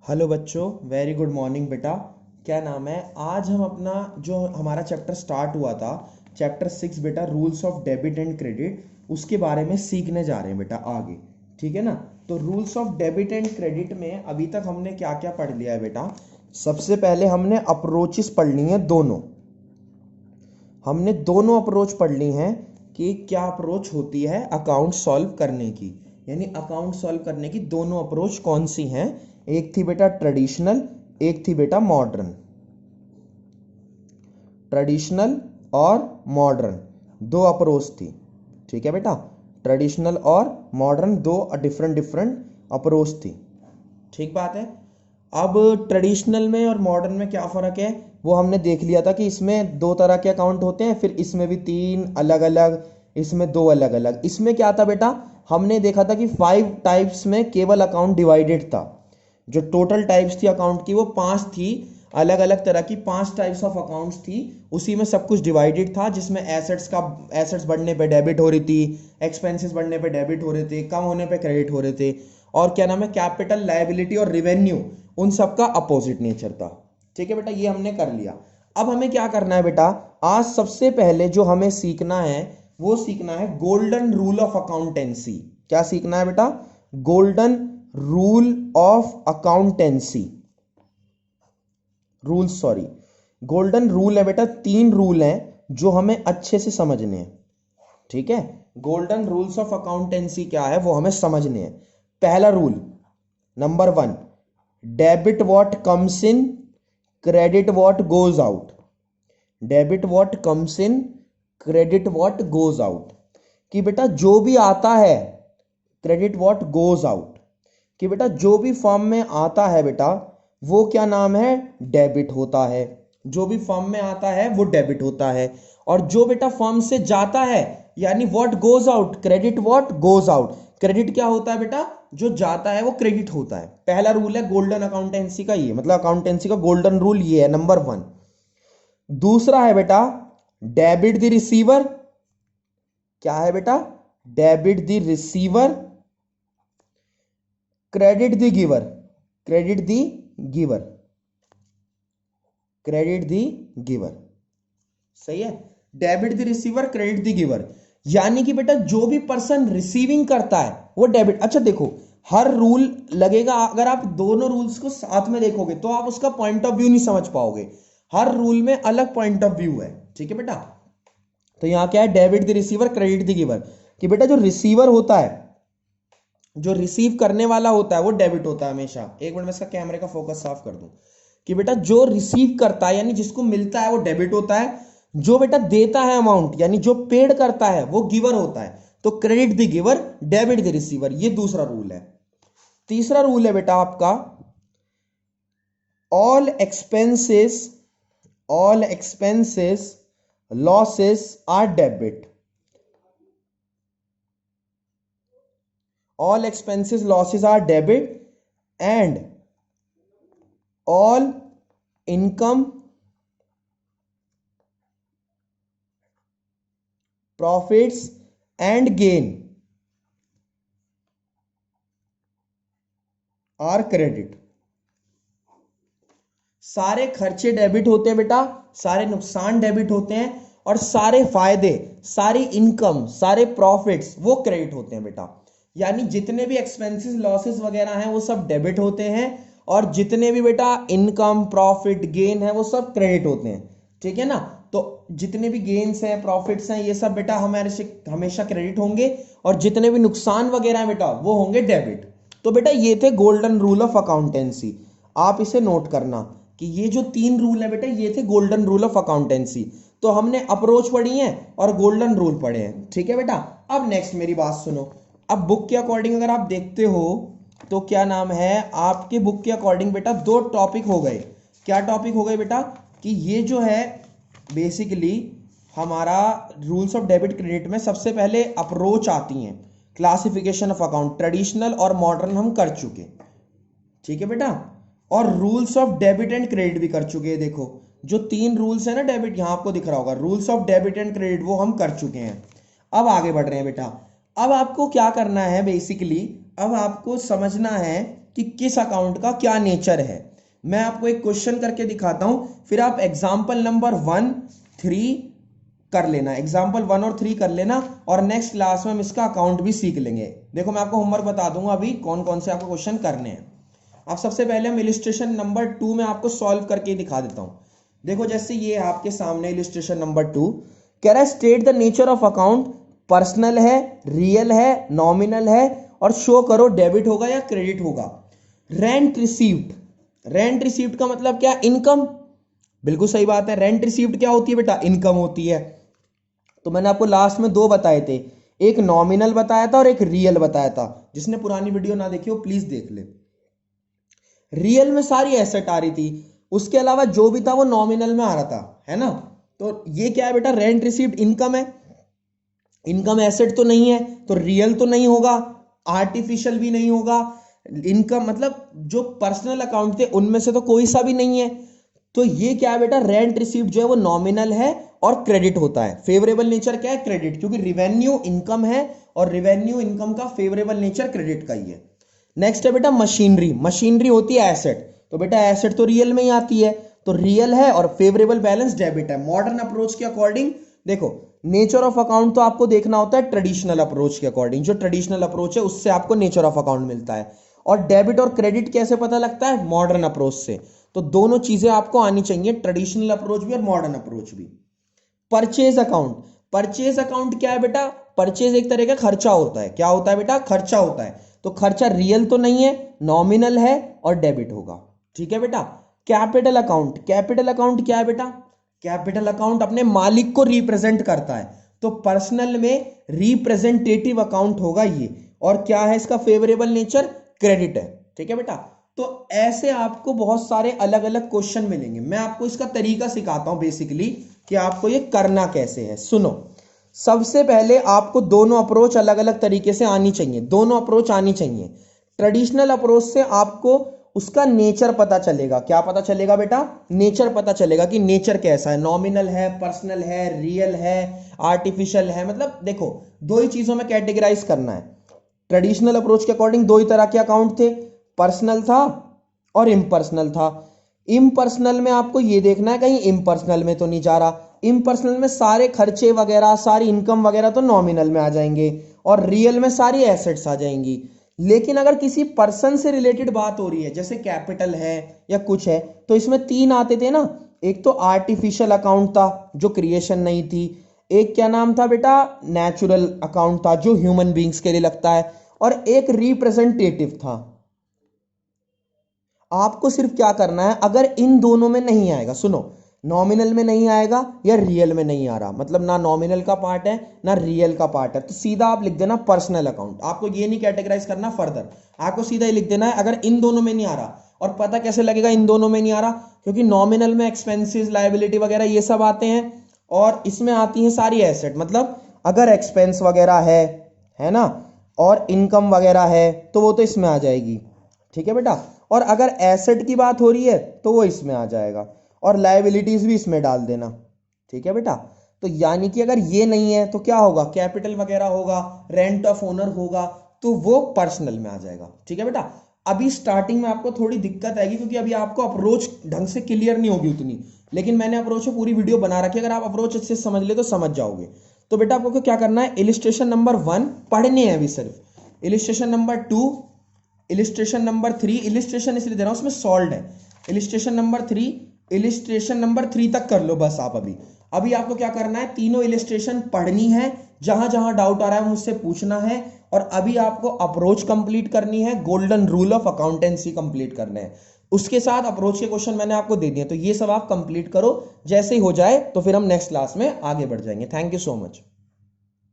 Hello बच्चों, very good morning बेटा। क्या नाम है? आज हम अपना जो हमारा चैप्टर स्टार्ट हुआ था, चैप्टर 6 बेटा, rules of debit and credit, उसके बारे में सीखने जा रहे हैं बेटा आगे। ठीक है ना? तो rules of debit and credit में अभी तक हमने क्या क्या पढ़ लिया है बेटा? सबसे पहले हमने अप्रोचेस पढ़ ली हैं दोनों। हमने दोनों अप्रोच पढ़ ली हैं कि क्या अप्रोच होती है अकाउंट सॉल्व करने की, यानी अकाउंट सॉल्व करने की दोनों अप्रोच कौन सी हैं। एक थी बेटा ट्रेडिशनल, एक थी बेटा मॉडर्न। ट्रेडिशनल और मॉडर्न दो अप्रोच थी। ठीक है बेटा, ट्रेडिशनल और मॉडर्न दो डिफरेंट डिफरेंट अप्रोच थी। ठीक बात है। अब ट्रेडिशनल में और मॉडर्न में क्या फ़र्क है वो हमने देख लिया था कि इसमें दो तरह के अकाउंट होते हैं, फिर इसमें भी तीन अलग अलग, इसमें दो अलग अलग। इसमें क्या था बेटा, हमने देखा था कि 5 टाइप्स में केवल अकाउंट डिवाइडेड था। जो टोटल टाइप्स थी अकाउंट की वो 5 थी, अलग अलग तरह की 5 टाइप्स ऑफ अकाउंट्स थी। उसी में सब कुछ डिवाइडेड था, जिसमें एसेट्स बढ़ने पे डेबिट हो रही थी, एक्सपेंसेस बढ़ने पे डेबिट हो रहे थे, कम होने पे क्रेडिट हो रहे थे। और क्या नाम है, कैपिटल, लायबिलिटी और रिवेन्यू, उन सब का अपोजिट नेचर था। ठीक है बेटा, ये हमने कर लिया। अब हमें क्या करना है बेटा, आज सबसे पहले जो हमें सीखना है वो सीखना है गोल्डन रूल ऑफ अकाउंटेंसी। क्या सीखना है बेटा? Golden rule of accountancy. Rule, sorry, golden rule है बेटा। 3 रूल हैं जो हमें अच्छे से समझने हैं। ठीक है, गोल्डन रूल्स ऑफ अकाउंटेंसी क्या है वो हमें समझने हैं। पहला rule, number 1, debit what comes in, credit what goes out. Debit what comes in, credit what goes out. कि बेटा जो भी आता है, क्रेडिट व्हाट गोज आउट, कि बेटा जो भी फॉर्म में आता है बेटा वो क्या नाम है, डेबिट होता है। जो भी फॉर्म में आता है वो डेबिट होता है। और जो बेटा फॉर्म से जाता है, यानी what goes out, credit what goes out. Credit क्या होता है बेटा, जो जाता है वो क्रेडिट होता है। पहला रूल है गोल्डन अकाउंटेंसी का, ये मतलब अकाउंटेंसी का गोल्डन रूल ये है, नंबर 1। दूसरा है बेटा डेबिट द रिसीवर। क्या है बेटा? Debit the receiver, credit the giver. Credit the giver, credit the giver. सही है, debit the receiver, credit the giver. यानी कि बेटा जो भी पर्सन रिसीविंग करता है वो डेबिट। अच्छा देखो, हर रूल लगेगा, अगर आप दोनों रूल्स को साथ में देखोगे तो आप उसका पॉइंट ऑफ व्यू नहीं समझ पाओगे। हर रूल में अलग पॉइंट ऑफ व्यू है। ठीक है बेटा, तो यहां क्या है, debit the receiver, credit the giver. कि बेटा जो रिसीवर होता है, जो रिसीव करने वाला होता है वो डेबिट होता है हमेशा। एक मिनट में इसका कैमरे का फोकस साफ कर दूं। कि बेटा जो रिसीव करता है यानी जिसको मिलता है वो डेबिट होता है। जो बेटा देता है अमाउंट यानी जो पेड करता है वो गिवर होता है। तो credit the giver, debit the receiver, ये दूसरा रूल है। तीसरा रूल है बेटा आपका, all expenses, all expenses losses are debit. all expenses losses are debit and all income, profits and gain are credit। सारे खर्चे डेबिट होते हैं बेटा, सारे नुकसान डेबिट होते हैं, और सारे फायदे, सारी इनकम, सारे प्रॉफिट्स वो क्रेडिट होते हैं बेटा। यानी जितने भी एक्सपेंसेस लॉसेस वगैरह हैं वो सब डेबिट होते हैं, और जितने भी बेटा इनकम प्रॉफिट गेन है वो सब क्रेडिट होते हैं। ठीक है ना? तो जितने भी गेन्स हैं प्रॉफिट्स हैं ये सब बेटा हमारे से हमेशा क्रेडिट होंगे, और जितने भी नुकसान वगैरह हैं बेटा वो होंगे डेबिट। तो बेटा ये थे गोल्डन रूल ऑफ अकाउंटेंसी। आप इसे नोट करना कि ये जो 3 रूल है बेटा ये थे गोल्डन रूल ऑफ अकाउंटेंसी। तो हमने अप्रोच पढ़ी है और गोल्डन रूल पढ़े हैं। ठीक है बेटा, अब नेक्स्ट मेरी बात सुनो। अब बुक के अकॉर्डिंग अगर आप देखते हो तो क्या नाम है, आपके बुक के अकॉर्डिंग बेटा 2 टॉपिक हो गए। क्या टॉपिक हो गए बेटा, कि ये जो है बेसिकली हमारा रूल्स ऑफ डेबिट क्रेडिट में सबसे पहले अप्रोच आती हैं, क्लासिफिकेशन ऑफ अकाउंट, ट्रेडिशनल और मॉडर्न हम कर चुके। ठीक है बेटा, और rules of debit and credit भी कर चुके हैं। देखो जो 3 रूल्स है ना डेबिट, यहां आपको दिख रहा होगा rules of debit and credit, वो हम कर चुके हैं। अब आगे बढ़ रहे हैं बेटा। अब आपको क्या करना है बेसिकली, अब आपको समझना है कि किस अकाउंट का क्या नेचर है। मैं आपको एक क्वेश्चन करके दिखाता हूं, फिर आप एग्जाम्पल नंबर 1, 3 कर लेना, एग्जाम्पल 1 और 3 कर लेना, और नेक्स्ट क्लास में हम इसका अकाउंट भी सीख लेंगे। देखो मैं आपको होमवर्क बता दूंगा अभी कौन कौन से आपको क्वेश्चन करने हैं। अब सबसे पहले हम इलिस्ट्रेशन नंबर 2 में आपको सॉल्व करके दिखा देता हूं। देखो जैसे ये आपके सामने इलिस्ट्रेशन नंबर 2 कह रहा है state the nature of account, personal है, रियल है, नॉमिनल है, और शो करो डेबिट होगा या क्रेडिट होगा। रेंट रिसीव्ड, रेंट रिसीव्ड का मतलब क्या, इनकम। बिल्कुल सही बात है, रेंट रिसीव्ड क्या होती है बेटा, इनकम होती है। तो मैंने आपको लास्ट में 2 बताए थे, एक नॉमिनल बताया था और एक रियल बताया था। जिसने पुरानी वीडियो ना देखी हो प्लीज देख ले। रियल में सारी एसेट आ रही थी, उसके अलावा जो भी था वो नॉमिनल में आ रहा था, है ना। तो ये क्या है बेटा, रेंट रिसीव्ड इनकम है, इनकम एसेट तो नहीं है, तो रियल तो नहीं होगा, आर्टिफिशियल भी नहीं होगा। इनकम मतलब जो पर्सनल अकाउंट थे उनमें से तो कोई सा भी नहीं है। तो ये क्या है बेटा, रेंट रिसीव्ड जो है वो नॉमिनल है और क्रेडिट होता है। फेवरेबल नेचर क्या है, क्रेडिट, क्योंकि रिवेन्यू इनकम है और रिवेन्यू इनकम का फेवरेबल नेचर क्रेडिट का ही है। नेक्स्ट है बेटा मशीनरी, मशीनरी होती है एसेट, तो बेटा एसेट तो रियल में ही आती है, तो रियल है और फेवरेबल बैलेंस डेबिट है। मॉडर्न अप्रोच के अकॉर्डिंग देखो, नेचर ऑफ अकाउंट तो आपको देखना होता है ट्रेडिशनल अप्रोच के अकॉर्डिंग, जो ट्रेडिशनल अप्रोच है उससे आपको नेचर ऑफ अकाउंट मिलता है। और डेबिट और क्रेडिट कैसे पता लगता है, मॉडर्न अप्रोच से। तो दोनों चीजें आपको आनी चाहिए, ट्रेडिशनल अप्रोच भी और मॉडर्न अप्रोच भी। परचेज अकाउंट, परचेज अकाउंट क्या है बेटा, परचेज एक तरह का खर्चा होता है। क्या होता है बेटा, खर्चा होता है। तो खर्चा रियल तो नहीं है, नॉमिनल है और डेबिट होगा, ठीक है बेटा। कैपिटल अकाउंट, कैपिटल अकाउंट क्या है बेटा, कैपिटल अकाउंट अपने मालिक को रिप्रेजेंट करता है, तो पर्सनल में रिप्रेजेंटेटिव अकाउंट होगा ये। और क्या है इसका फेवरेबल नेचर, क्रेडिट है, ठीक है बेटा। तो ऐसे आपको बहुत सारे अलग अलग क्वेश्चन मिलेंगे। मैं आपको इसका तरीका सिखाता हूं बेसिकली कि आपको ये करना कैसे है। सुनो, सबसे पहले आपको दोनों अप्रोच अलग अलग तरीके से आनी चाहिए, दोनों अप्रोच आनी चाहिए। ट्रेडिशनल अप्रोच से आपको उसका नेचर पता चलेगा। क्या पता चलेगा बेटा, नेचर पता चलेगा कि नेचर कैसा है, नॉमिनल है, पर्सनल है, रियल है, आर्टिफिशियल है। मतलब देखो, दो ही चीजों में कैटेगराइज करना है। ट्रेडिशनल अप्रोच के अकॉर्डिंग दो ही तरह के अकाउंट थे, पर्सनल था और इम्पर्सनल था। इम्पर्सनल में आपको ये देखना है कहीं इम्पर्सनल में तो नहीं जा रहा। इम्पर्सनल में सारे खर्चे वगैरह, सारी इनकम वगैरह तो नॉमिनल में आ जाएंगे और रियल में सारी एसेट्स आ जाएंगी। लेकिन अगर किसी पर्सन से रिलेटेड बात हो रही है, जैसे कैपिटल है या कुछ है, तो इसमें 3 आते थे ना। एक तो आर्टिफिशियल अकाउंट था जो क्रिएशन नहीं थी, एक क्या नाम था बेटा, नेचुरल अकाउंट था जो ह्यूमन बींग्स के लिए लगता है, और एक रिप्रेजेंटेटिव था। आपको सिर्फ क्या करना है, अगर इन दोनों में नहीं आएगा, सुनो, नॉमिनल में नहीं आएगा या रियल में नहीं आ रहा, मतलब ना नॉमिनल का पार्ट है ना रियल का पार्ट है, तो सीधा आप लिख देना पर्सनल अकाउंट। आपको ये नहीं कैटेगराइज करना फर्दर, आपको सीधा ही लिख देना है अगर इन दोनों में नहीं आ रहा। और पता कैसे लगेगा इन दोनों में नहीं आ रहा, क्योंकि नॉमिनल में एक्सपेंसेस, लायबिलिटी वगैरह ये सब आते हैं और इसमें आती है सारी एसेट। मतलब अगर एक्सपेंस वगैरह है ना, और इनकम वगैरह है तो वो तो इसमें आ जाएगी, ठीक है बेटा। और अगर एसेट की बात हो रही है तो वो इसमें आ जाएगा, और लायबिलिटीज भी इसमें डाल देना, ठीक है बेटा। तो यानी कि अगर ये नहीं है तो क्या होगा, कैपिटल वगैरह होगा, रेंट ऑफ ओनर होगा, तो वो पर्सनल में आ जाएगा, ठीक है बेटा। अभी स्टार्टिंग में आपको थोड़ी दिक्कत आएगी क्योंकि अभी आपको अप्रोच ढंग से क्लियर नहीं होगी उतनी, लेकिन मैंने अप्रोच में पूरी वीडियो बना रखी है, अगर आप अप्रोच अच्छे से समझ ले तो समझ जाओगे। तो बेटा आपको क्या करना है, इलिस्ट्रेशन नंबर 1 पढ़ने हैं अभी सिर्फ, illustration number 2, illustration number 3, illustration इसलिए दे रहा हूं उसमें सॉल्व है, इलिस्ट्रेशन नंबर 3, इलिस्ट्रेशन नंबर 3 तक कर लो बस आप। अभी आपको क्या करना है, तीनों इलिस्ट्रेशन पढ़नी है, जहां जहां डाउट आ रहा है मुझसे पूछना है, और अभी आपको अप्रोच कंप्लीट करनी है, golden rule of accountancy complete करने हैं, उसके साथ अप्रोच के क्वेश्चन मैंने आपको दे दिए। तो ये सब आप कंप्लीट करो, जैसे ही हो जाए तो फिर हम नेक्स्ट क्लास में आगे बढ़ जाएंगे। Thank you so much.